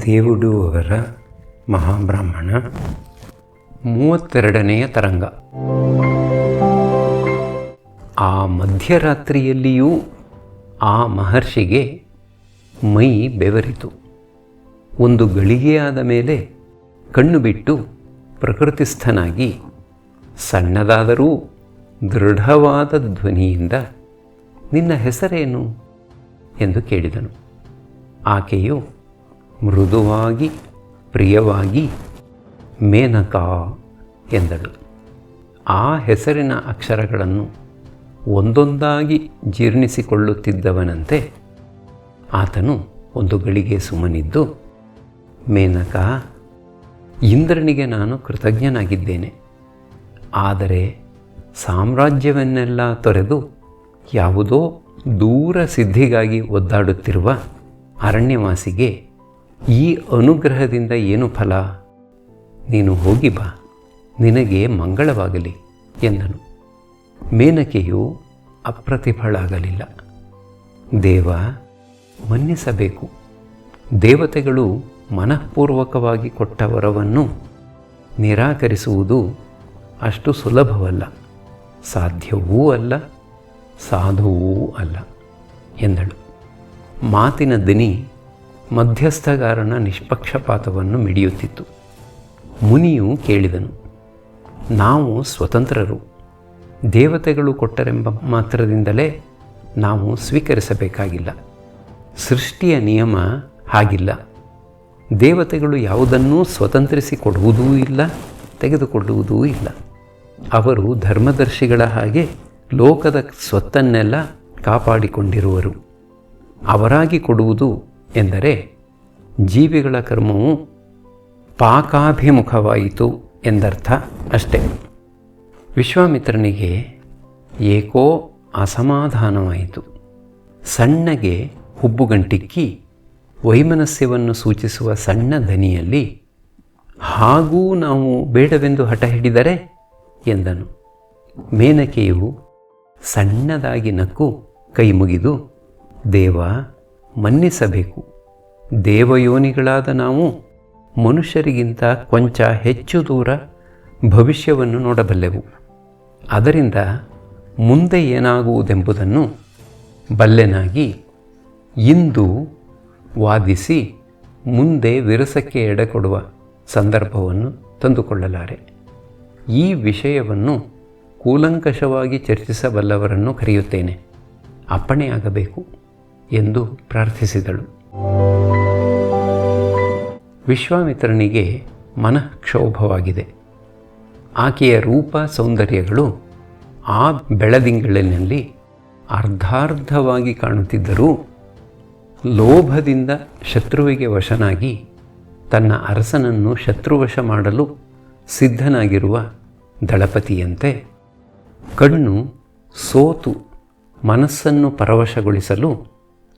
ದೇವುಡು ಅವರ ಮಹಾಬ್ರಾಹ್ಮಣ 32ನೇ ತರಂಗ. ಆ ಮಧ್ಯರಾತ್ರಿಯಲ್ಲಿಯೂ ಆ ಮಹರ್ಷಿಗೆ ಮೈ ಬೆವರಿತು. ಒಂದು ಗಳಿಗೆಯಾದ ಮೇಲೆ ಕಣ್ಣು ಬಿಟ್ಟು ಪ್ರಕೃತಿಸ್ಥನಾಗಿ ಸಣ್ಣದಾದರೂ ದೃಢವಾದ ಧ್ವನಿಯಿಂದ ನಿನ್ನ ಹೆಸರೇನು ಎಂದು ಕೇಳಿದನು. ಆಕೆಯು ಮೃದುವಾಗಿ ಪ್ರಿಯವಾಗಿ ಮೇನಕಾ ಎಂದಳು. ಆ ಹೆಸರಿನ ಅಕ್ಷರಗಳನ್ನು ಒಂದೊಂದಾಗಿ ಜೀರ್ಣಿಸಿಕೊಳ್ಳುತ್ತಿದ್ದವನಂತೆ ಆತನು ಒಂದು ಗಳಿಗೆ ಸುಮ್ಮನಿದ್ದು, ಮೇನಕಾ, ಇಂದ್ರನಿಗೆ ನಾನು ಕೃತಜ್ಞನಾಗಿದ್ದೇನೆ. ಆದರೆ ಸಾಮ್ರಾಜ್ಯವನ್ನೆಲ್ಲ ತೊರೆದು ಯಾವುದೋ ದೂರ ಸಿದ್ಧಿಗಾಗಿ ಒದ್ದಾಡುತ್ತಿರುವ ಅರಣ್ಯವಾಸಿಗೆ ಈ ಅನುಗ್ರಹದಿಂದ ಏನು ಫಲ? ನೀನು ಹೋಗಿ ಬಾ, ನಿನಗೆ ಮಂಗಳವಾಗಲಿ ಎಂದನು. ಮೇನಕೆಯು ಅಪ್ರತಿಫಳಾಗಲಿಲ್ಲ. ದೇವ, ಮನ್ನಿಸಬೇಕು. ದೇವತೆಗಳು ಮನಃಪೂರ್ವಕವಾಗಿ ಕೊಟ್ಟ ವರವನ್ನು ನಿರಾಕರಿಸುವುದು ಅಷ್ಟು ಸುಲಭವಲ್ಲ, ಸಾಧ್ಯವೂ ಅಲ್ಲ, ಸಾಧುವೂ ಅಲ್ಲ ಎಂದಳು. ಮಾತಿನ ದನಿ ಮಧ್ಯಸ್ಥಗಾರನ ನಿಷ್ಪಕ್ಷಪಾತವನ್ನು ಮಿಡಿಯುತ್ತಿತ್ತು. ಮುನಿಯು ಕೇಳಿದನು, ನಾವು ಸ್ವತಂತ್ರರು. ದೇವತೆಗಳು ಕೊಟ್ಟರೆಂಬ ಮಾತ್ರದಿಂದಲೇ ನಾವು ಸ್ವೀಕರಿಸಬೇಕಾಗಿಲ್ಲ. ಸೃಷ್ಟಿಯ ನಿಯಮ ಹಾಗಿಲ್ಲ. ದೇವತೆಗಳು ಯಾವುದನ್ನೂ ಸ್ವತಂತ್ರಿಸಿ ಕೊಡುವುದೂ ಇಲ್ಲ, ತೆಗೆದುಕೊಳ್ಳುವುದೂ ಇಲ್ಲ. ಅವರು ಧರ್ಮದರ್ಶಿಗಳ ಹಾಗೆ ಲೋಕದ ಸ್ವತ್ತನ್ನೆಲ್ಲ ಕಾಪಾಡಿಕೊಂಡಿರುವರು. ಅವರಾಗಿ ಕೊಡುವುದು ಎಂದರೆ ಜೀವಿಗಳ ಕರ್ಮವು ಪಾಕಾಭಿಮುಖವಾಯಿತು ಎಂದರ್ಥ ಅಷ್ಟೆ. ವಿಶ್ವಾಮಿತ್ರನಿಗೆ ಏಕೋ ಅಸಮಾಧಾನವಾಯಿತು. ಸಣ್ಣಗೆ ಹುಬ್ಬುಗಂಟಿಕ್ಕಿ ವೈಮನಸ್ಯವನ್ನು ಸೂಚಿಸುವ ಸಣ್ಣ ದನಿಯಲ್ಲಿ, ಹಾಗೂ ನಾವು ಬೇಡವೆಂದು ಹಠ ಹಿಡಿದರೆ ಎಂದನು. ಮೇನಕೆಯು ಸಣ್ಣದಾಗಿ ನಕ್ಕು ಕೈ ಮುಗಿದು, ದೇವ, ಮನ್ನಿಸಬೇಕು. ದೇವಯೋನಿಗಳಾದ ನಾವು ಮನುಷ್ಯರಿಗಿಂತ ಕೊಂಚ ಹೆಚ್ಚು ದೂರ ಭವಿಷ್ಯವನ್ನು ನೋಡಬಲ್ಲೆವು. ಅದರಿಂದ ಮುಂದೆ ಏನಾಗುವುದೆಂಬುದನ್ನು ಬಲ್ಲೆನಾಗಿ ಇಂದು ವಾದಿಸಿ ಮುಂದೆ ವಿರಸಕ್ಕೆ ಎಡೆಕೊಡುವ ಸಂದರ್ಭವನ್ನು ತಂದುಕೊಳ್ಳಲಾರೆ. ಈ ವಿಷಯವನ್ನು ಕೂಲಂಕಷವಾಗಿ ಚರ್ಚಿಸಬಲ್ಲವರನ್ನು ಕರೆಯುತ್ತೇನೆ, ಅಪ್ಪಣೆಯಾಗಬೇಕು ಎಂದು ಪ್ರಾರ್ಥಿಸಿದಳು. ವಿಶ್ವಾಮಿತ್ರನಿಗೆ ಮನಃಕ್ಷೋಭವಾಗಿದೆ. ಆಕೆಯ ರೂಪ ಸೌಂದರ್ಯಗಳು ಆ ಬೆಳದಿಂಗಳಿನಲ್ಲಿ ಅರ್ಧಾರ್ಧವಾಗಿ ಕಾಣುತ್ತಿದ್ದರೂ ಲೋಭದಿಂದ ಶತ್ರುವಿಗೆ ವಶನಾಗಿ ತನ್ನ ಅರಸನನ್ನು ಶತ್ರುವಶ ಮಾಡಲು ಸಿದ್ಧನಾಗಿರುವ ದಳಪತಿಯಂತೆ ಕಣ್ಣು ಸೋತು ಮನಸ್ಸನ್ನು ಪರವಶಗೊಳಿಸಲು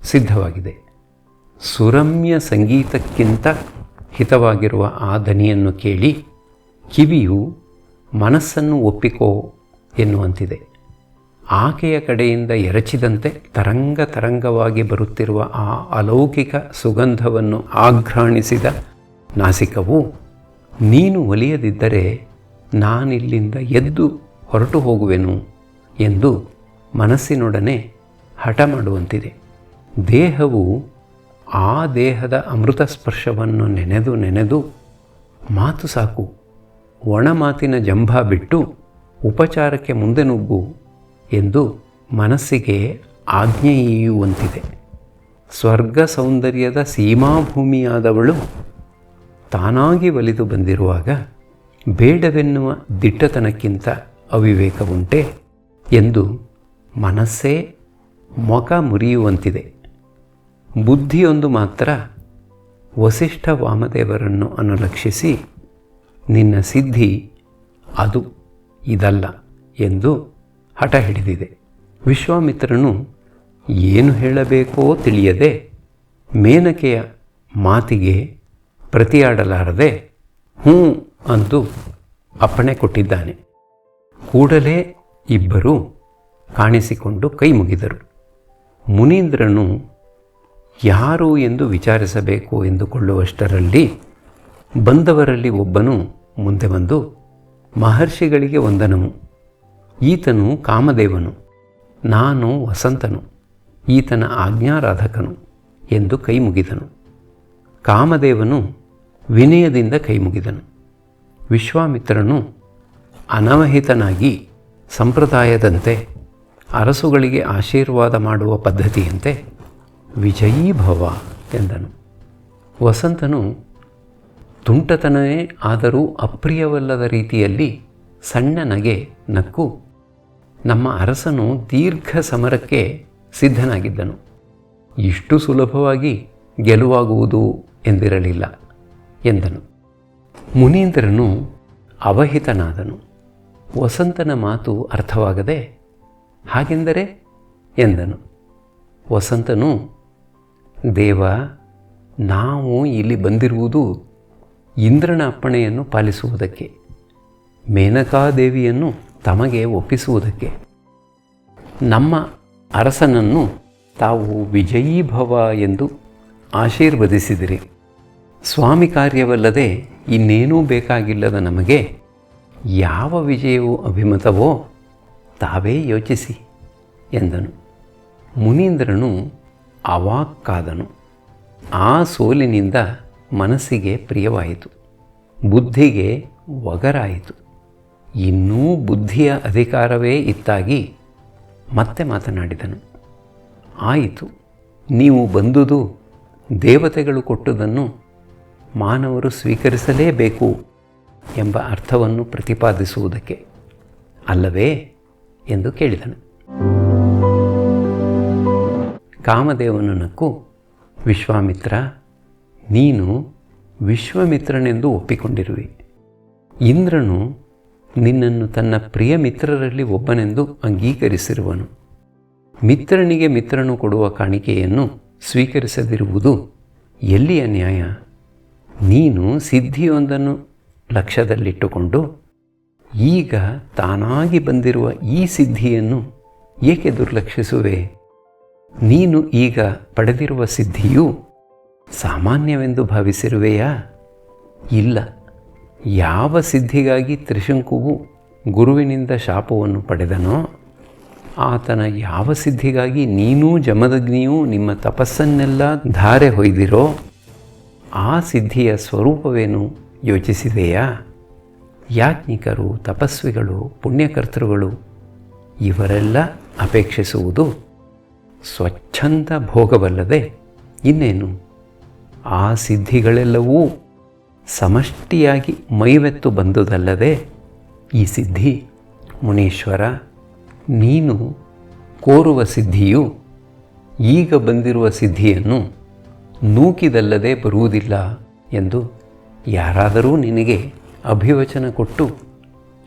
ಸಿದ್ಧವಾಗಿದೆ. ಸುರಮ್ಯ ಸಂಗೀತಕ್ಕಿಂತ ಹಿತವಾಗಿರುವ ಆ ದನಿಯನ್ನು ಕೇಳಿ ಕಿವಿಯು ಮನಸ್ಸನ್ನು ಒಪ್ಪಿಕೋ ಎನ್ನುವಂತಿದೆ. ಆಕೆಯ ಕಡೆಯಿಂದ ಎರಚಿದಂತೆ ತರಂಗವಾಗಿ ಬರುತ್ತಿರುವ ಆ ಅಲೌಕಿಕ ಸುಗಂಧವನ್ನು ಆಘ್ರಾಣಿಸಿದ ನಾಸಿಕವು, ನೀನು ಒಲಿಯದಿದ್ದರೆ ನಾನಿಲ್ಲಿಂದ ಎದ್ದು ಹೊರಟು ಹೋಗುವೆನು ಎಂದು ಮನಸ್ಸಿನೊಡನೆ ಹಠ ಮಾಡುವಂತಿದೆ. ದೇಹವು ಆ ದೇಹದ ಅಮೃತ ಸ್ಪರ್ಶವನ್ನು ನೆನೆದು ಮಾತು ಸಾಕು, ಒಣ ಮಾತಿನ ಜಂಭ ಬಿಟ್ಟು ಉಪಚಾರಕ್ಕೆ ಮುಂದೆ ನುಗ್ಗು ಎಂದು ಮನಸ್ಸಿಗೆ ಆಜ್ಞೆಯುವಂತಿದೆ. ಸ್ವರ್ಗ ಸೌಂದರ್ಯದ ಸೀಮಾಭೂಮಿಯಾದವಳು ತಾನಾಗಿ ಒಲಿದು ಬಂದಿರುವಾಗ ಬೇಡವೆನ್ನುವ ದಿಟ್ಟತನಕ್ಕಿಂತ ಅವಿವೇಕವುಂಟೆ ಎಂದು ಮನಸ್ಸೇ ಮೊಕ ಮುರಿಯುವಂತಿದೆ. ಬುದ್ಧಿಯೊಂದು ಮಾತ್ರ ವಸಿಷ್ಠ ವಾಮದೇವರನ್ನು ಅನುಲಕ್ಷಿಸಿ ನಿನ್ನ ಸಿದ್ಧಿ ಅದು ಇದಲ್ಲ ಎಂದು ಹಠ ಹಿಡಿದಿದೆ. ವಿಶ್ವಾಮಿತ್ರನು ಏನು ಹೇಳಬೇಕೋ ತಿಳಿಯದೆ ಮೇನಕೆಯ ಮಾತಿಗೆ ಪ್ರತಿಯಾಡಲಾರದೆ ಹ್ಞೂ ಅಂದು ಅಪ್ಪಣೆ ಕೊಟ್ಟಿದ್ದಾನೆ. ಕೂಡಲೇ ಇಬ್ಬರೂ ಕಾಣಿಸಿಕೊಂಡು ಕೈ ಮುಗಿದರು. ಮುನೀಂದ್ರನು ಯಾರು ಎಂದು ವಿಚಾರಿಸಬೇಕು ಎಂದುಕೊಳ್ಳುವಷ್ಟರಲ್ಲಿ ಬಂದವರಲ್ಲಿ ಒಬ್ಬನು ಮುಂದೆ ಬಂದು, ಮಹರ್ಷಿಗಳಿಗೆ ವಂದನವು. ಈತನು ಕಾಮದೇವನು, ನಾನು ವಸಂತನು, ಈತನ ಆಜ್ಞಾರಾಧಕನು ಎಂದು ಕೈ ಮುಗಿದನು. ಕಾಮದೇವನು ವಿನಯದಿಂದ ಕೈ ಮುಗಿದನು. ವಿಶ್ವಾಮಿತ್ರನು ಅನವಹಿತನಾಗಿ ಸಂಪ್ರದಾಯದಂತೆ ಅರಸುಗಳಿಗೆ ಆಶೀರ್ವಾದ ಮಾಡುವ ಪದ್ಧತಿಯಂತೆ ವಿಜಯೀಭವ ಎಂದನು. ವಸಂತನು ತುಂಟತನವೇ ಆದರೂ ಅಪ್ರಿಯವಲ್ಲದ ರೀತಿಯಲ್ಲಿ ಸಣ್ಣ ನಗೆ ನಕ್ಕು, ನಮ್ಮ ಅರಸನು ದೀರ್ಘ ಸಮರಕ್ಕೆ ಸಿದ್ಧನಾಗಿದ್ದನು, ಇಷ್ಟು ಸುಲಭವಾಗಿ ಗೆಲುವಾಗುವುದು ಎಂದಿರಲಿಲ್ಲ ಎಂದನು. ಮುನೀಂದ್ರನು ಅವಹಿತನಾದನು. ವಸಂತನ ಮಾತು ಅರ್ಥವಾಗದೆ, ಹಾಗೆಂದರೆ ಎಂದನು. ವಸಂತನು, ದೇವ, ನಾವು ಇಲ್ಲಿ ಬಂದಿರುವುದು ಇಂದ್ರನ ಅಪ್ಪಣೆಯನ್ನು ಪಾಲಿಸುವುದಕ್ಕೆ, ಮೇನಕಾದೇವಿಯನ್ನು ತಮಗೆ ಒಪ್ಪಿಸುವುದಕ್ಕೆ. ನಮ್ಮ ಅರಸನನ್ನು ತಾವು ವಿಜಯೀಭವ ಎಂದು ಆಶೀರ್ವದಿಸಿದಿರಿ. ಸ್ವಾಮಿ ಕಾರ್ಯವಲ್ಲದೆ ಇನ್ನೇನೂ ಬೇಕಾಗಿಲ್ಲದ ನಮಗೆ ಯಾವ ವಿಜಯವು ಅಭಿಮತವೋ ತಾವೇ ಯೋಚಿಸಿ ಎಂದನು. ಮುನೀಂದ್ರನು ಅವಾಕ್ಕಾದನು. ಆ ಸೋಲಿನಿಂದ ಮನಸ್ಸಿಗೆ ಪ್ರಿಯವಾಯಿತು, ಬುದ್ಧಿಗೆ ಒಗರಾಯಿತು. ಇನ್ನೂ ಬುದ್ಧಿಯ ಅಧಿಕಾರವೇ ಇತ್ತಾಗಿ ಮತ್ತೆ ಮಾತನಾಡಿದನು. ಆಯಿತು, ನೀವು ಬಂದುದು ದೇವತೆಗಳು ಕೊಟ್ಟುದನ್ನು ಮಾನವರು ಸ್ವೀಕರಿಸಲೇಬೇಕು ಎಂಬ ಅರ್ಥವನ್ನು ಪ್ರತಿಪಾದಿಸುವುದಕ್ಕೆ ಅಲ್ಲವೇ ಎಂದು ಕೇಳಿದನು. ಕಾಮದೇವನು ನಕ್ಕು, ವಿಶ್ವಾಮಿತ್ರ, ನೀನು ವಿಶ್ವಮಿತ್ರನೆಂದು ಒಪ್ಪಿಕೊಂಡಿರುವೆ. ಇಂದ್ರನು ನಿನ್ನನ್ನು ತನ್ನ ಪ್ರಿಯ ಮಿತ್ರರಲ್ಲಿ ಒಬ್ಬನೆಂದು ಅಂಗೀಕರಿಸಿರುವನು. ಮಿತ್ರನಿಗೆ ಮಿತ್ರನು ಕೊಡುವ ಕಾಣಿಕೆಯನ್ನು ಸ್ವೀಕರಿಸದಿರುವುದು ಎಲ್ಲಿಯ ನ್ಯಾಯ? ನೀನು ಸಿದ್ಧಿಯೊಂದನ್ನು ಲಕ್ಷ್ಯದಲ್ಲಿಟ್ಟುಕೊಂಡು ಈಗ ತಾನಾಗಿ ಬಂದಿರುವ ಈ ಸಿದ್ಧಿಯನ್ನು ಏಕೆ ದುರ್ಲಕ್ಷಿಸುವೆ? ನೀನು ಈಗ ಪಡೆದಿರುವ ಸಿದ್ಧಿಯು ಸಾಮಾನ್ಯವೆಂದು ಭಾವಿಸಿರುವೆಯಾ? ಇಲ್ಲ. ಯಾವ ಸಿದ್ಧಿಗಾಗಿ ತ್ರಿಶಂಕುವು ಗುರುವಿನಿಂದ ಶಾಪವನ್ನು ಪಡೆದನೋ, ಆತನ ಯಾವ ಸಿದ್ಧಿಗಾಗಿ ನೀನೂ ಜಮದಗ್ನಿಯೂ ನಿಮ್ಮ ತಪಸ್ಸನ್ನೆಲ್ಲ ಧಾರೆ ಹೊಯ್ದಿರೋ ಆ ಸಿದ್ಧಿಯ ಸ್ವರೂಪವೇನು ಯೋಚಿಸಿದೆಯಾ? ಯಾಜ್ಞಿಕರು, ತಪಸ್ವಿಗಳು, ಪುಣ್ಯಕರ್ತೃಗಳು ಇವರೆಲ್ಲ ಅಪೇಕ್ಷಿಸುವುದು ಸ್ವಚ್ಛಂದ ಭೋಗವಲ್ಲದೆ ಇನ್ನೇನು? ಆ ಸಿದ್ಧಿಗಳೆಲ್ಲವೂ ಸಮಷ್ಟಿಯಾಗಿ ಮೈವೆತ್ತು ಬಂದುದಲ್ಲದೆ ಈ ಸಿದ್ಧಿ, ಮುನೀಶ್ವರ, ನೀನು ಕೋರುವ ಸಿದ್ಧಿಯು ಈಗ ಬಂದಿರುವ ಸಿದ್ಧಿಯನ್ನು ನೂಕಿದಲ್ಲದೆ ಬರುವುದಿಲ್ಲ ಎಂದು ಯಾರಾದರೂ ನಿನಗೆ ಅಭಿವಚನ ಕೊಟ್ಟು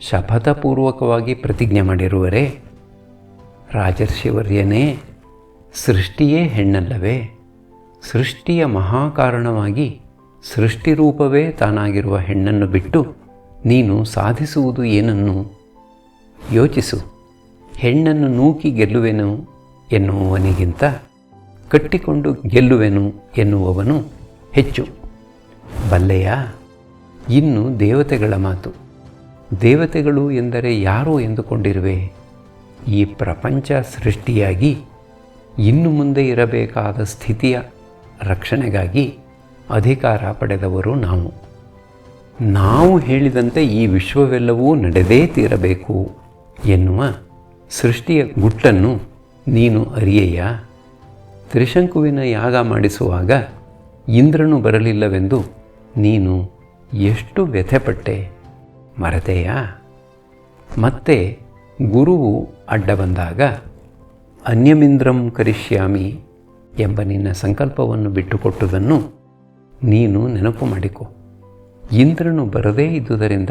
ಶಪಥಪೂರ್ವಕವಾಗಿ ಪ್ರತಿಜ್ಞೆ ಮಾಡಿರುವರೇ? ರಾಜರ್ಷಿವರ್ಯನೇ, ಸೃಷ್ಟಿಯೇ ಹೆಣ್ಣಲ್ಲವೇ? ಸೃಷ್ಟಿಯ ಮಹಾಕಾರಣವಾಗಿ ಸೃಷ್ಟಿರೂಪವೇ ತಾನಾಗಿರುವ ಹೆಣ್ಣನ್ನು ಬಿಟ್ಟು ನೀನು ಸಾಧಿಸುವುದು ಏನನ್ನು ಯೋಚಿಸು. ಹೆಣ್ಣನ್ನು ನೂಕಿ ಗೆಲ್ಲುವೆನು ಎನ್ನುವವನಿಗಿಂತ ಕಟ್ಟಿಕೊಂಡು ಗೆಲ್ಲುವೆನು ಎನ್ನುವವನು ಹೆಚ್ಚು. ಬಲ್ಲೆಯಾ? ಇನ್ನು ದೇವತೆಗಳ ಮಾತು. ದೇವತೆಗಳು ಎಂದರೆ ಯಾರು ಎಂದುಕೊಂಡಿರುವೆ? ಈ ಪ್ರಪಂಚ ಸೃಷ್ಟಿಯಾಗಿ ಇನ್ನು ಮುಂದೆ ಇರಬೇಕಾದ ಸ್ಥಿತಿಯ ರಕ್ಷಣೆಗಾಗಿ ಅಧಿಕಾರ ಪಡೆದವರು ನಾವು. ನಾವು ಹೇಳಿದಂತೆ ಈ ವಿಶ್ವವೆಲ್ಲವೂ ನಡೆದೇ ತೀರಬೇಕು ಎನ್ನುವ ಸೃಷ್ಟಿಯ ಗುಟ್ಟನ್ನು ನೀನು ಅರಿಯೆಯಾ? ತ್ರಿಶಂಕುವಿನ ಯಾಗ ಮಾಡಿಸುವಾಗ ಇಂದ್ರನು ಬರಲಿಲ್ಲವೆಂದು ನೀನು ಎಷ್ಟು ವ್ಯಥೆಪಟ್ಟೆ, ಮರೆತೆಯಾ? ಮತ್ತೆ ಗುರುವು ಅಡ್ಡ ಬಂದಾಗ ಅನ್ಯಮಿಂದ್ರಂ ಕರಿಷ್ಯಾಮಿ ಎಂಬ ನಿನ್ನ ಸಂಕಲ್ಪವನ್ನು ಬಿಟ್ಟುಕೊಟ್ಟುದನ್ನು ನೀನು ನೆನಪು ಮಾಡಿಕೊ. ಇಂದ್ರನು ಬರದೇ ಇದ್ದುದರಿಂದ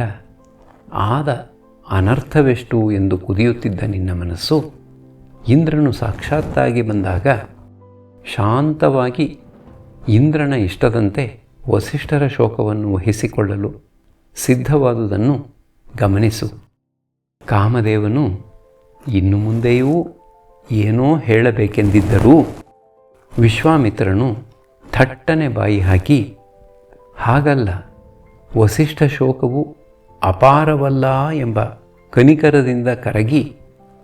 ಆದ ಅನರ್ಥವೆಷ್ಟು ಎಂದು ಕುದಿಯುತ್ತಿದ್ದ ನಿನ್ನ ಮನಸ್ಸು ಇಂದ್ರನು ಸಾಕ್ಷಾತ್ತಾಗಿ ಬಂದಾಗ ಶಾಂತವಾಗಿ ಇಂದ್ರನ ಇಷ್ಟದಂತೆ ವಸಿಷ್ಠರ ಶೋಕವನ್ನು ವಹಿಸಿಕೊಳ್ಳಲು ಸಿದ್ಧವಾದುದನ್ನು ಗಮನಿಸು. ಕಾಮದೇವನು ಇನ್ನು ಮುಂದೆಯೂ ಏನೋ ಹೇಳಬೇಕೆಂದಿದ್ದರೂ ವಿಶ್ವಾಮಿತ್ರನು ಥಟ್ಟನೆ ಬಾಯಿ ಹಾಕಿ, ಹಾಗಲ್ಲ, ವಸಿಷ್ಠ ಶೋಕವು ಅಪಾರವಲ್ಲ ಎಂಬ ಕನಿಕರದಿಂದ ಕರಗಿ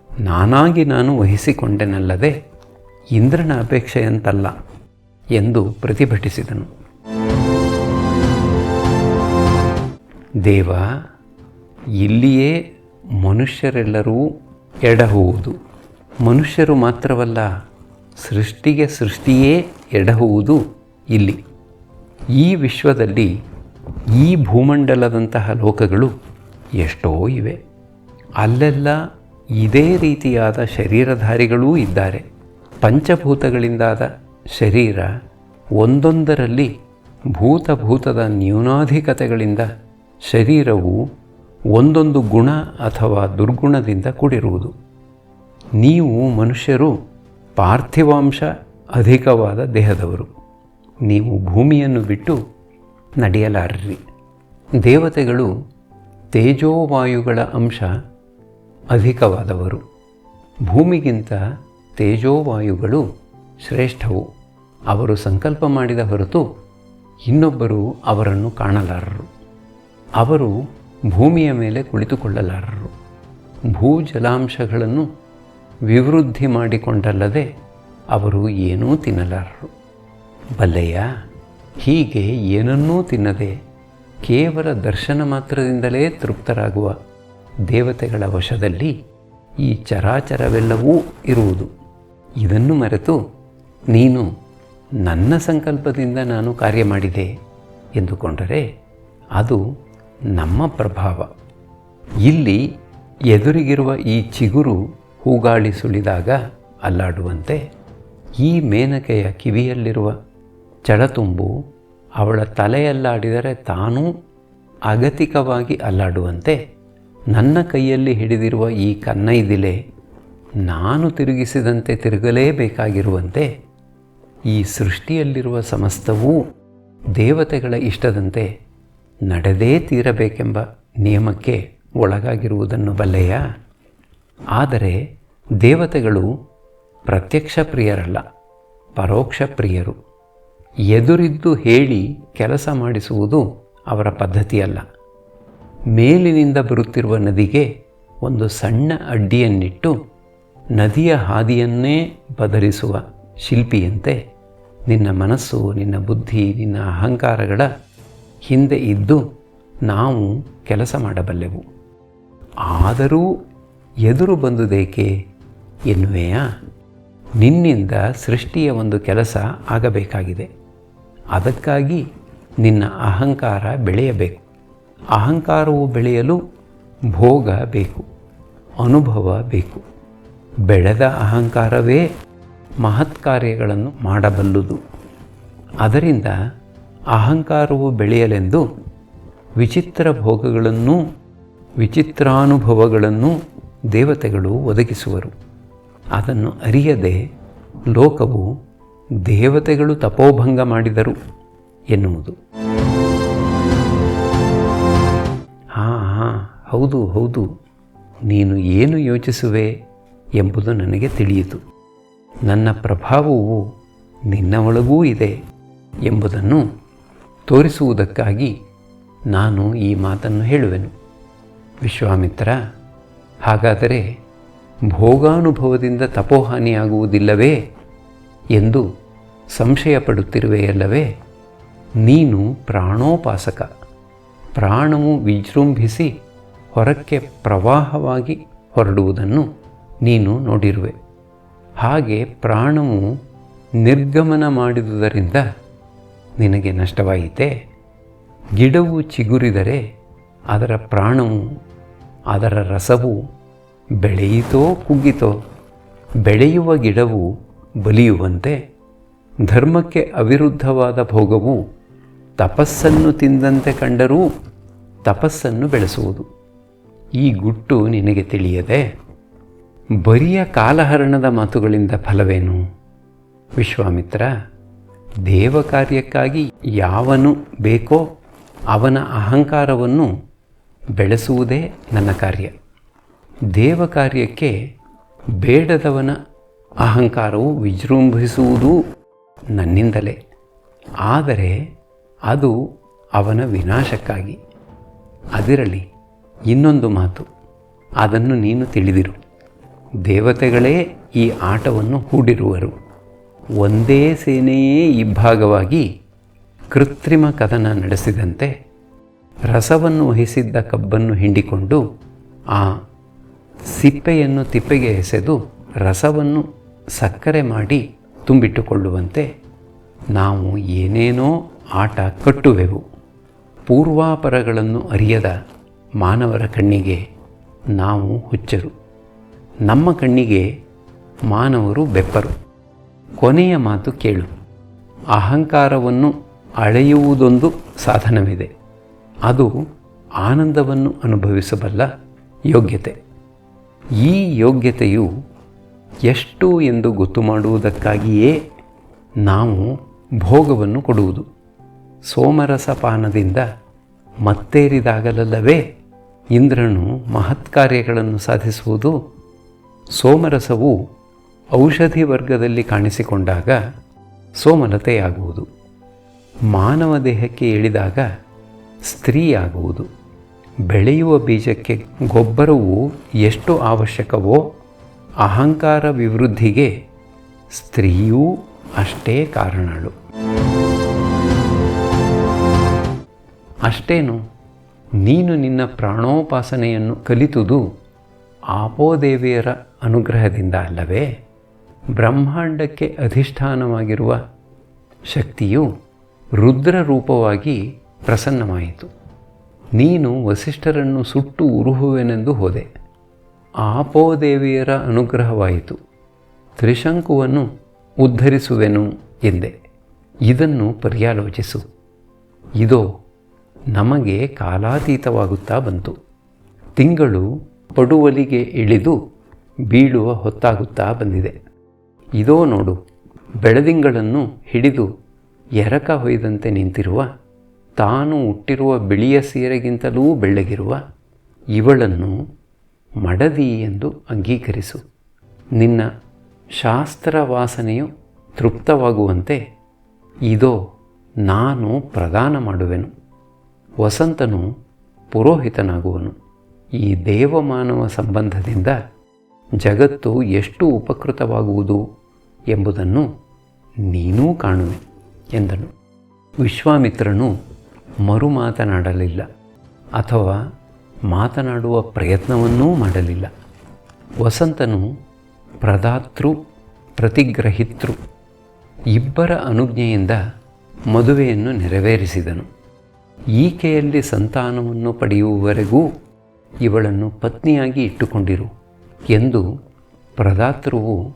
ನಾನಾಗಿ ನಾನು ವಹಿಸಿಕೊಂಡೆನಲ್ಲದೆ ಇಂದ್ರನ ಅಪೇಕ್ಷೆಯಂತಲ್ಲ ಎಂದು ಪ್ರತಿಭಟಿಸಿದನು. ದೇವ, ಇಲ್ಲಿಯೇ ಮನುಷ್ಯರೆಲ್ಲರೂ ಎಡಹುವುದು. ಮನುಷ್ಯರು ಮಾತ್ರವಲ್ಲ, ಸೃಷ್ಟಿಯೇ ಎಡಹುವುದು ಇಲ್ಲಿ. ಈ ವಿಶ್ವದಲ್ಲಿ ಈ ಭೂಮಂಡಲದಂತಹ ಲೋಕಗಳು ಎಷ್ಟೋ ಇವೆ. ಅಲ್ಲೆಲ್ಲ ಇದೇ ರೀತಿಯಾದ ಶರೀರಧಾರಿಗಳೂ ಇದ್ದಾರೆ. ಪಂಚಭೂತಗಳಿಂದಾದ ಶರೀರ ಒಂದೊಂದರಲ್ಲಿ ಭೂತದ ನ್ಯೂನಾಧಿಕತೆಗಳಿಂದ ಶರೀರವು ಒಂದೊಂದು ಗುಣ ಅಥವಾ ದುರ್ಗುಣದಿಂದ ಕೂಡಿರುವುದು. ನೀವು ಮನುಷ್ಯರು ಪಾರ್ಥಿವಾಂಶ ಅಧಿಕವಾದ ದೇಹದವರು. ನೀವು ಭೂಮಿಯನ್ನು ಬಿಟ್ಟು ನಡೆಯಲಾರಿರಿ. ದೇವತೆಗಳು ತೇಜೋವಾಯುಗಳ ಅಂಶ ಅಧಿಕವಾದವರು. ಭೂಮಿಗಿಂತ ತೇಜೋವಾಯುಗಳು ಶ್ರೇಷ್ಠವು. ಅವರು ಸಂಕಲ್ಪ ಮಾಡಿದ ಹೊರತು ಇನ್ನೊಬ್ಬರು ಅವರನ್ನು ಕಾಣಲಾರರು. ಅವರು ಭೂಮಿಯ ಮೇಲೆ ಕುಳಿತುಕೊಳ್ಳಲಾರರು. ಭೂಜಲಾಂಶಗಳನ್ನು ವಿವೃದ್ಧಿ ಮಾಡಿಕೊಂಡಲ್ಲದೆ ಅವರು ಏನೂ ತಿನ್ನಲಾರರು. ಬಲ್ಲೆಯ, ಹೀಗೆ ಏನನ್ನೂ ತಿನ್ನದೆ ಕೇವಲ ದರ್ಶನ ಮಾತ್ರದಿಂದಲೇ ತೃಪ್ತರಾಗುವ ದೇವತೆಗಳ ವಶದಲ್ಲಿ ಈ ಚರಾಚರವೆಲ್ಲವೂ ಇರುವುದು. ಇದನ್ನು ಮರೆತು ನೀನು ನನ್ನ ಸಂಕಲ್ಪದಿಂದ ನಾನು ಕಾರ್ಯ ಮಾಡಿದೆ ಎಂದುಕೊಂಡರೆ ಅದು ನಮ್ಮ ಪ್ರಭಾವ. ಇಲ್ಲಿ ಎದುರಿಗಿರುವ ಈ ಚಿಗುರು ಹೂಗಾಳಿ ಸುಳಿದಾಗ ಅಲ್ಲಾಡುವಂತೆ, ಈ ಮೇನಕೆಯ ಕಿವಿಯಲ್ಲಿರುವ ಚಡತುಂಬು ಅವಳ ತಲೆಯಲ್ಲಾಡಿದರೆ ತಾನೂ ಅಗತಿಕವಾಗಿ ಅಲ್ಲಾಡುವಂತೆ, ನನ್ನ ಕೈಯಲ್ಲಿ ಹಿಡಿದಿರುವ ಈ ಕನ್ನೈದಿಲೆ ನಾನು ತಿರುಗಿಸಿದಂತೆ ತಿರುಗಲೇಬೇಕಾಗಿರುವಂತೆ, ಈ ಸೃಷ್ಟಿಯಲ್ಲಿರುವ ಸಮಸ್ತವೂ ದೇವತೆಗಳ ಇಷ್ಟದಂತೆ ನಡೆದೇ ತೀರಬೇಕೆಂಬ ನಿಯಮಕ್ಕೆ ಒಳಗಾಗಿರುವುದನ್ನು ಬಲ್ಲೆಯ. ಆದರೆ ದೇವತೆಗಳು ಪ್ರತ್ಯಕ್ಷ ಪ್ರಿಯರಲ್ಲ, ಪರೋಕ್ಷ ಪ್ರಿಯರು. ಎದುರಿದ್ದು ಹೇಳಿ ಕೆಲಸ ಮಾಡಿಸುವುದು ಅವರ ಪದ್ಧತಿಯಲ್ಲ. ಮೇಲಿನಿಂದ ಬರುತ್ತಿರುವ ನದಿಗೆ ಒಂದು ಸಣ್ಣ ಅಡ್ಡಿಯನ್ನಿಟ್ಟು ನದಿಯ ಹಾದಿಯನ್ನೇ ಬದಲಿಸುವ ಶಿಲ್ಪಿಯಂತೆ ನಿನ್ನ ಮನಸ್ಸು, ನಿನ್ನ ಬುದ್ಧಿ, ನಿನ್ನ ಅಹಂಕಾರಗಳ ಹಿಂದೆ ಇದ್ದು ನಾವು ಕೆಲಸ ಮಾಡಬಲ್ಲೆವು. ಆದರೂ ಎದುರು ಬಂದುದೇಕೆ ಎನ್ನುವೆಯಾ? ನಿನ್ನಿಂದ ಸೃಷ್ಟಿಯ ಒಂದು ಕೆಲಸ ಆಗಬೇಕಾಗಿದೆ. ಅದಕ್ಕಾಗಿ ನಿನ್ನ ಅಹಂಕಾರ ಬೆಳೆಯಬೇಕು. ಅಹಂಕಾರವು ಬೆಳೆಯಲು ಭೋಗ ಬೇಕು, ಅನುಭವ ಬೇಕು. ಬೆಳೆದ ಅಹಂಕಾರವೇ ಮಹತ್ ಕಾರ್ಯಗಳನ್ನು ಮಾಡಬಲ್ಲುದು. ಅದರಿಂದ ಅಹಂಕಾರವು ಬೆಳೆಯಲೆಂದು ವಿಚಿತ್ರ ಭೋಗಗಳನ್ನೂ ವಿಚಿತ್ರಾನುಭವಗಳನ್ನು ದೇವತೆಗಳು ಒದಗಿಸುವರು. ಅದನ್ನು ಅರಿಯದೆ ಲೋಕವು ದೇವತೆಗಳು ತಪೋಭಂಗ ಮಾಡಿದರು ಎನ್ನುವುದು. ಹೌದು ಹೌದು, ನೀನು ಏನು ಯೋಚಿಸುವೆ ಎಂಬುದು ನನಗೆ ತಿಳಿಯಿತು. ನನ್ನ ಪ್ರಭಾವವು ನಿನ್ನ ಒಳಗೂ ಇದೆ ಎಂಬುದನ್ನು ತೋರಿಸುವುದಕ್ಕಾಗಿ ನಾನು ಈ ಮಾತನ್ನು ಹೇಳುವೆನು. ವಿಶ್ವಾಮಿತ್ರ, ಹಾಗಾದರೆ ಭೋಗಾನುಭವದಿಂದ ತಪೋಹಾನಿಯಾಗುವುದಿಲ್ಲವೇ ಎಂದು ಸಂಶಯಪಡುತ್ತಿರುವೆಯಲ್ಲವೇ? ನೀನು ಪ್ರಾಣೋಪಾಸಕ. ಪ್ರಾಣವು ವಿಜೃಂಭಿಸಿ ಹೊರಕ್ಕೆ ಪ್ರವಾಹವಾಗಿ ಹೊರಡುವುದನ್ನು ನೀನು ನೋಡಿರುವೆ. ಹಾಗೆ ಪ್ರಾಣವು ನಿರ್ಗಮನ ಮಾಡಿದುದರಿಂದ ನಿನಗೆ ನಷ್ಟವಾಯಿತೆ. ಗಿಡವು ಚಿಗುರಿದರೆ ಅದರ ಪ್ರಾಣವು, ಅದರ ರಸವು ಬೆಳೆಯಿತೋ ಕುಗ್ಗಿತೋ, ಬೆಳೆಯುವ ಗಿಡವು ಬಲಿಯುವಂತೆ ಧರ್ಮಕ್ಕೆ ಅವಿರುದ್ಧವಾದ ಭೋಗವು ತಪಸ್ಸನ್ನು ತಿಂದಂತೆ ಕಂಡರೂ ತಪಸ್ಸನ್ನು ಬೆಳೆಸುವುದು. ಈ ಗುಟ್ಟು ನಿನಗೆ ತಿಳಿಯದೆ ಬರಿಯ ಕಾಲಹರಣದ ಮಾತುಗಳಿಂದ ಫಲವೇನು? ವಿಶ್ವಾಮಿತ್ರ, ದೇವಕಾರ್ಯಕ್ಕಾಗಿ ಯಾವನು ಬೇಕೋ ಅವನ ಅಹಂಕಾರವನ್ನು ಬೆಳೆಸುವುದೇ ನನ್ನ ಕಾರ್ಯ. ದೇವಕಾರ್ಯಕ್ಕೆ ಬೇಡದವನ ಅಹಂಕಾರವು ವಿಜೃಂಭಿಸುವುದೂ ನನ್ನಿಂದಲೇ. ಆದರೆ ಅದು ಅವನ ವಿನಾಶಕ್ಕಾಗಿ. ಅದಿರಲಿ, ಇನ್ನೊಂದು ಮಾತು, ಅದನ್ನು ನೀನು ತಿಳಿದಿರು. ದೇವತೆಗಳೇ ಈ ಆಟವನ್ನು ಹೂಡಿರುವರು. ಒಂದೇ ಸೇನೆಯೇ ಇಬ್ಬಾಗವಾಗಿ ಕೃತ್ರಿಮ ಕದನ ನಡೆಸಿದಂತೆ ರಸವನ್ನು ವಹಿಸಿದ್ದ ಕಬ್ಬನ್ನು ಹಿಂಡಿಕೊಂಡು ಆ ಸಿಪ್ಪೆಯನ್ನು ತಿಪ್ಪೆಗೆ ಎಸೆದು ರಸವನ್ನು ಸಕ್ಕರೆ ಮಾಡಿ ತುಂಬಿಟ್ಟುಕೊಳ್ಳುವಂತೆ ನಾವು ಏನೇನೋ ಆಟ ಕಟ್ಟುವೆವು. ಪೂರ್ವಾಪರಗಳನ್ನು ಅರಿಯದ ಮಾನವರ ಕಣ್ಣಿಗೆ ನಾವು ಹುಚ್ಚರು. ನಮ್ಮ ಕಣ್ಣಿಗೆ ಮಾನವರು ಬೆಪ್ಪರು. ಕೊನೆಯ ಮಾತು ಕೇಳು. ಅಹಂಕಾರವನ್ನು ಅಳೆಯುವುದೊಂದು ಸಾಧನವಿದೆ. ಅದು ಆನಂದವನ್ನು ಅನುಭವಿಸಬಲ್ಲ ಯೋಗ್ಯತೆ. ಈ ಯೋಗ್ಯತೆಯು ಎಷ್ಟು ಎಂದು ಗೊತ್ತು ಮಾಡುವುದಕ್ಕಾಗಿಯೇ ನಾವು ಭೋಗವನ್ನು ಕೊಡುವುದು. ಸೋಮರಸಪಾನದಿಂದ ಮತ್ತೇರಿದಾಗಲಲ್ಲವೇ ಇಂದ್ರನು ಮಹತ್ಕಾರ್ಯಗಳನ್ನು ಸಾಧಿಸುವುದು. ಸೋಮರಸವು ಔಷಧಿ ವರ್ಗದಲ್ಲಿ ಕಾಣಿಸಿಕೊಂಡಾಗ ಸೋಮಲತೆಯಾಗುವುದು. ಮಾನವ ದೇಹಕ್ಕೆ ಇಳಿದಾಗ ಸ್ತ್ರೀಯಾಗುವುದು. ಬೆಳೆಯುವ ಬೀಜಕ್ಕೆ ಗೊಬ್ಬರವು ಎಷ್ಟು ಅವಶ್ಯಕವೋ ಅಹಂಕಾರ ವಿವೃದ್ಧಿಗೆ ಸ್ತ್ರೀಯೂ ಅಷ್ಟೇ ಕಾರಣಳು. ಅಷ್ಟೇನು, ನೀನು ನಿನ್ನ ಪ್ರಾಣೋಪಾಸನೆಯನ್ನು ಕಲಿತುದು ಆಪೋದೇವಿಯರ ಅನುಗ್ರಹದಿಂದ ಅಲ್ಲವೇ? ಬ್ರಹ್ಮಾಂಡಕ್ಕೆ ಅಧಿಷ್ಠಾನವಾಗಿರುವ ಶಕ್ತಿಯು ರುದ್ರ ರೂಪವಾಗಿ ಪ್ರಸನ್ನವಾಯಿತು. ನೀನು ವಸಿಷ್ಠರನ್ನು ಸುಟ್ಟು ಉರುಹುವೆನೆಂದು ಹೋದೆ. ಆಪೋದೇವಿಯರ ಅನುಗ್ರಹವಾಯಿತು. ತ್ರಿಶಂಕುವನ್ನು ಉದ್ಧರಿಸುವೆನು ಎಂದೆ. ಇದನ್ನು ಪರ್ಯಾಲೋಚಿಸು. ಇದೋ ನಮಗೆ ಕಾಲಾತೀತವಾಗುತ್ತಾ ಬಂತು. ತಿಂಗಳು ಪಡುವಲಿಗೆ ಇಳಿದು ಬೀಳುವ ಹೊತ್ತಾಗುತ್ತಾ ಬಂದಿದೆ. ಇದೋ ನೋಡು, ಬೆಳದಿಂಗಳನ್ನು ಹಿಡಿದು ಎರಕ ಹೊಯ್ದಂತೆ ನಿಂತಿರುವ, ತಾನು ಹುಟ್ಟಿರುವ ಬಿಳಿಯ ಸೀರೆಗಿಂತಲೂ ಬೆಳ್ಳಗಿರುವ ಇವಳನ್ನು ಮಡದಿ ಎಂದು ಅಂಗೀಕರಿಸು. ನಿನ್ನ ಶಾಸ್ತ್ರವಾಸನೆಯು ತೃಪ್ತವಾಗುವಂತೆ ಇದೋ ನಾನು ಪ್ರದಾನ ಮಾಡುವೆನು. ವಸಂತನು ಪುರೋಹಿತನಾಗುವನು. ಈ ದೇವಮಾನವ ಸಂಬಂಧದಿಂದ ಜಗತ್ತು ಎಷ್ಟು ಉಪಕೃತವಾಗುವುದು ಎಂಬುದನ್ನು ನೀನೂ ಕಾಣುವೆ ಎಂದನು. ವಿಶ್ವಾಮಿತ್ರನು ಮರು ಮಾತನಾಡಲಿಲ್ಲ ಅಥವಾ ಮಾತನಾಡುವ ಪ್ರಯತ್ನವನ್ನೂ ಮಾಡಲಿಲ್ಲ. ವಸಂತನು ಪ್ರದಾತೃ ಪ್ರತಿಗ್ರಹಿತೃ ಇಬ್ಬರ ಅನುಜ್ಞೆಯಿಂದ ಮದುವೆಯನ್ನು ನೆರವೇರಿಸಿದನು. ಈಕೆಯಲ್ಲಿ ಸಂತಾನವನ್ನು ಪಡೆಯುವವರೆಗೂ ಇವಳನ್ನು ಪತ್ನಿಯಾಗಿ ಇಟ್ಟುಕೊಂಡಿರು ಎಂದು ಪ್ರದಾತೃವು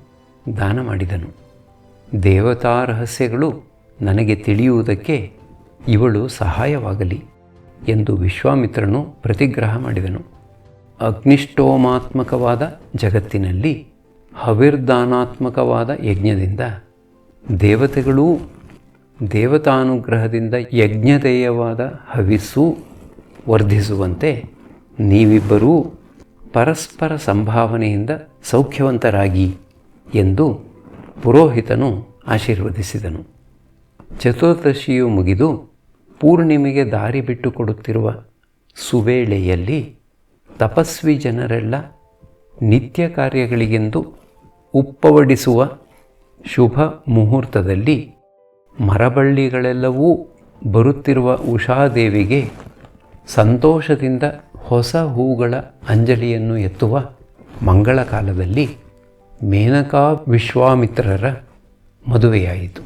ದಾನ ಮಾಡಿದನು. ದೇವತಾ ರಹಸ್ಯಗಳು ನನಗೆ ತಿಳಿಯುವುದಕ್ಕೆ ಇವಳು ಸಹಾಯವಾಗಲಿ ಎಂದು ವಿಶ್ವಾಮಿತ್ರನು ಪ್ರತಿಗ್ರಹ ಮಾಡಿದನು. ಅಗ್ನಿಷ್ಠೋಮಾತ್ಮಕವಾದ ಜಗತ್ತಿನಲ್ಲಿ ಹವಿರ್ದಾನಾತ್ಮಕವಾದ ಯಜ್ಞದಿಂದ ದೇವತೆಗಳೂ ದೇವತಾನುಗ್ರಹದಿಂದ ಯಜ್ಞದೇಯವಾದ ಹವಿಸ್ಸು ವರ್ಧಿಸುವಂತೆ ನೀವಿಬ್ಬರೂ ಪರಸ್ಪರ ಸಂಭಾವನೆಯಿಂದ ಸೌಖ್ಯವಂತರಾಗಿ ಎಂದು ಪುರೋಹಿತನು ಆಶೀರ್ವದಿಸಿದನು. ಚತುರ್ದಶಿಯು ಮುಗಿದು ಪೂರ್ಣಿಮೆಗೆ ದಾರಿ ಬಿಟ್ಟುಕೊಡುತ್ತಿರುವ ಸುವೇಳೆಯಲ್ಲಿ ತಪಸ್ವಿ ಜನರೆಲ್ಲ ನಿತ್ಯ ಕಾರ್ಯಗಳಿಗೆಂದು ಉಪ್ಪವಡಿಸುವ ಶುಭ ಮುಹೂರ್ತದಲ್ಲಿ ಮರಬಳ್ಳಿಗಳೆಲ್ಲವೂ ಬರುತ್ತಿರುವ ಉಷಾದೇವಿಗೆ ಸಂತೋಷದಿಂದ ಹೊಸ ಹೂಗಳ ಅಂಜಲಿಯನ್ನು ಎತ್ತುವ ಮಂಗಳ ಕಾಲದಲ್ಲಿ ಮೇನಕಾ ವಿಶ್ವಾಮಿತ್ರರ ಮದುವೆಯಾಯಿತು.